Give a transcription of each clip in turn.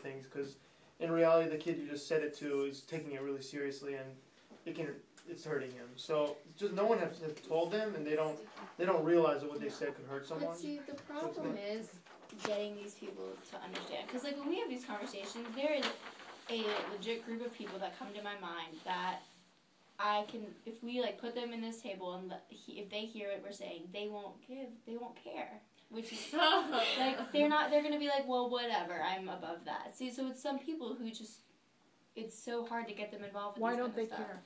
things, because in reality the kid you just said it to is taking it really seriously, and it's hurting him. So just no one has told them, and they don't realize that what they said could hurt someone. But see, the problem is getting these people to understand, because like when we have these conversations, there is a legit group of people that come to my mind that I can, if we like put them in this table and if they hear what we're saying, they won't care. Which is like they're gonna be like, well, whatever, I'm above that. See, so it's some people who just, it's so hard to get them involved with. Why these don't they kind of stuff. care?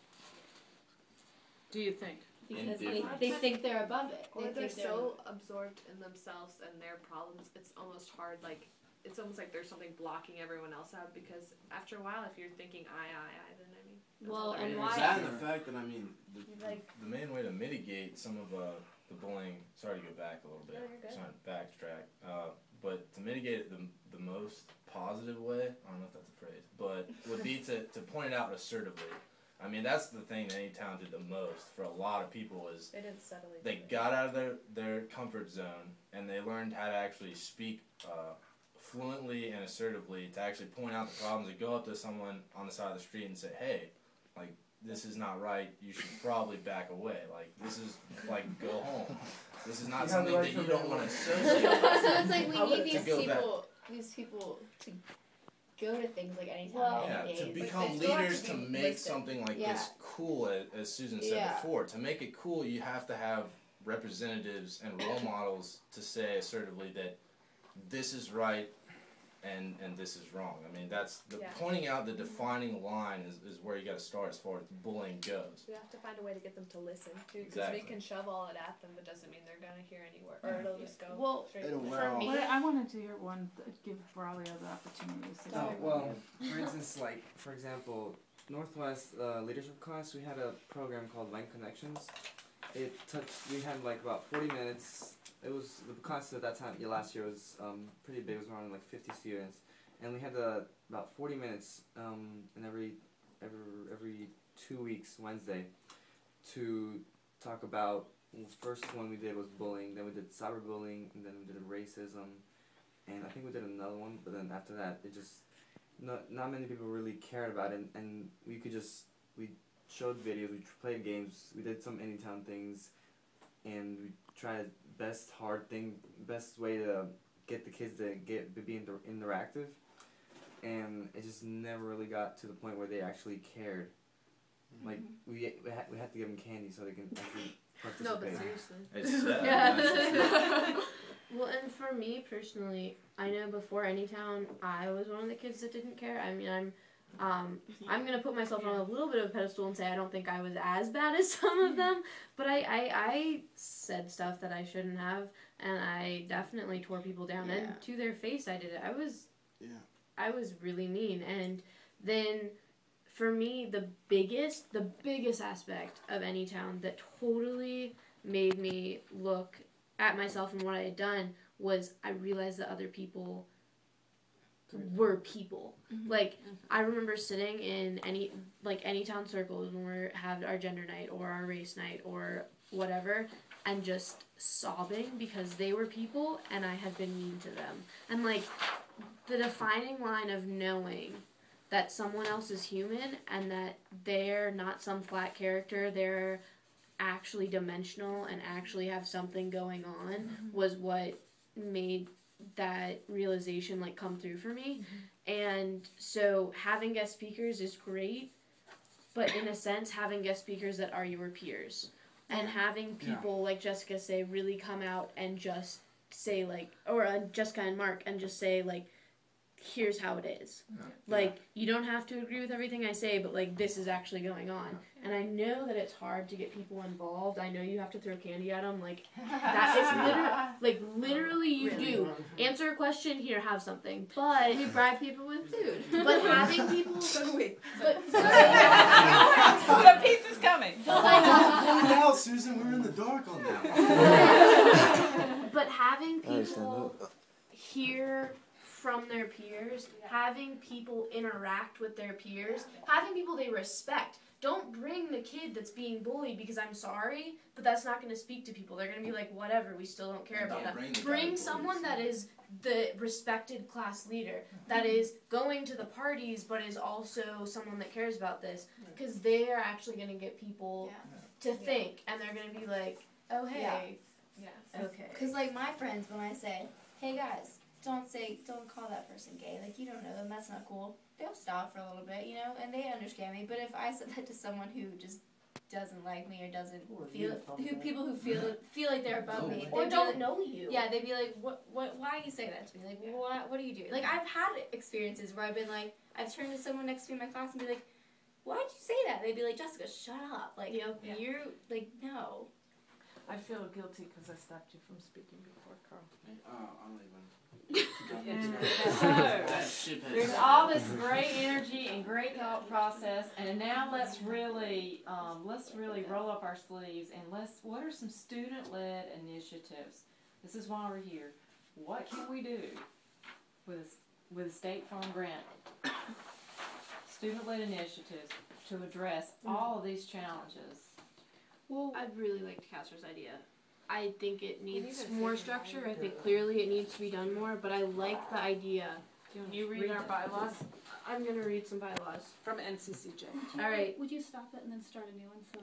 Do you think? Because they think they're above it. Or they're so absorbed in themselves and their problems, it's almost hard, like, it's almost like there's something blocking everyone else out, because after a while, if you're thinking I, then I mean, well, and why? Is that and the fact that, I mean, the main way to mitigate some of the bullying, sorry to go back a little bit, trying to backtrack, but to mitigate it the most positive way, I don't know if that's a phrase, but would be to point it out assertively. I mean, that's the thing that Anytown did the most for a lot of people is they got out of their comfort zone and they learned how to actually speak fluently and assertively, to actually point out the problems, and go up to someone on the side of the street and say, hey, like, this is not right, you should probably back away, like, this is, like, go home. This is not something that you don't want to associate with. So it's like we need these people to go to things like Anytown. Yeah, to become leaders, to make something like this cool, as Susan said before. To make it cool, you have to have representatives and role models to say assertively that this is right and this is wrong. I mean, that's pointing out the defining line is where you got to start as far as bullying goes. We have to find a way to get them to listen too, because we can shove all it at them, but doesn't mean they're gonna hear any word, or it'll just go straight. For me, I wanted to hear one give Braulio the opportunity to say. Oh, well, for instance, like, for example, Northwest leadership class, we had a program called Line Connections. We had like about 40 minutes. It was, the class at that time, last year was pretty big. It was around like 50 students, and we had about 40 minutes in every 2 weeks, Wednesday, to talk about. Well, first one we did was bullying. Then we did cyberbullying, and then we did racism, and I think we did another one. But then after that, it just not many people really cared about it, and we showed videos, we played games, we did some Anytown things, and we tried best way to get the kids to be interactive, and it just never really got to the point where they actually cared. Like we had to give them candy so they can actually participate. No, but seriously. It's sad. well, and for me personally, I know before Anytown, I was one of the kids that didn't care. I mean, I'm gonna put myself on a little bit of a pedestal and say I don't think I was as bad as some of them, but I said stuff that I shouldn't have, and I definitely tore people down, and to their face I did it. I was really mean, and then for me the biggest aspect of Anytown that totally made me look at myself and what I had done was I realized that other people were people. Like, I remember sitting in Anytown circles when we had our gender night or our race night or whatever, and just sobbing because they were people and I had been mean to them. And like, the defining line of knowing that someone else is human and that they're not some flat character, they're actually dimensional and actually have something going on was what made that realization like come through for me. And so having guest speakers is great, but in a sense having guest speakers that are your peers and having people like Jessica say really come out and just say like, or Jessica and Mark, and just say like, here's how it is. Like, you don't have to agree with everything I say, but like, this is actually going on. And I know that it's hard to get people involved. I know you have to throw candy at them. Like, that is literally you do. Answer a question, here, have something. But we bribe people with food. But having people... So do we. But, the pizza's coming. But like, now, Susan, we're in the dark on that. But having people hear from their peers, having people interact with their peers, having people they respect. Don't bring the kid that's being bullied because I'm sorry, but that's not going to speak to people. They're going to be like, whatever, we still don't care about that. Bring someone that is the respected class leader that is going to the parties but is also someone that cares about this, because they are actually going to get people to think, and they're going to be like, oh hey, okay. Because like my friends, when I say, hey guys, don't call that person gay, like you don't know them, that's not cool, they'll stop for a little bit, you know, and they understand me. But if I said that to someone who just doesn't like me or doesn't people who feel like they're above me or don't like, know you, they'd be like, what why are you saying that to me, like what are you doing? Like I've had experiences where I've been like, I've turned to someone next to me in my class and be like, why'd you say that? They'd be like, Jessica, shut up, like you're like, no. I feel guilty because I stopped you from speaking before, Carl. I'm leaving. So, there's all this great energy and great thought process, and now let's really roll up our sleeves and what are some student-led initiatives? This is why we're here. What can we do with State Farm grant? Student-led initiatives to address all of these challenges. Well, I really liked Casper's idea. I think it needs more structure. I think clearly it needs to be done more, but I like the idea. Can you read our bylaws? I'm going to read some bylaws. From NCCJ. All right. Would you stop it and then start a new one? So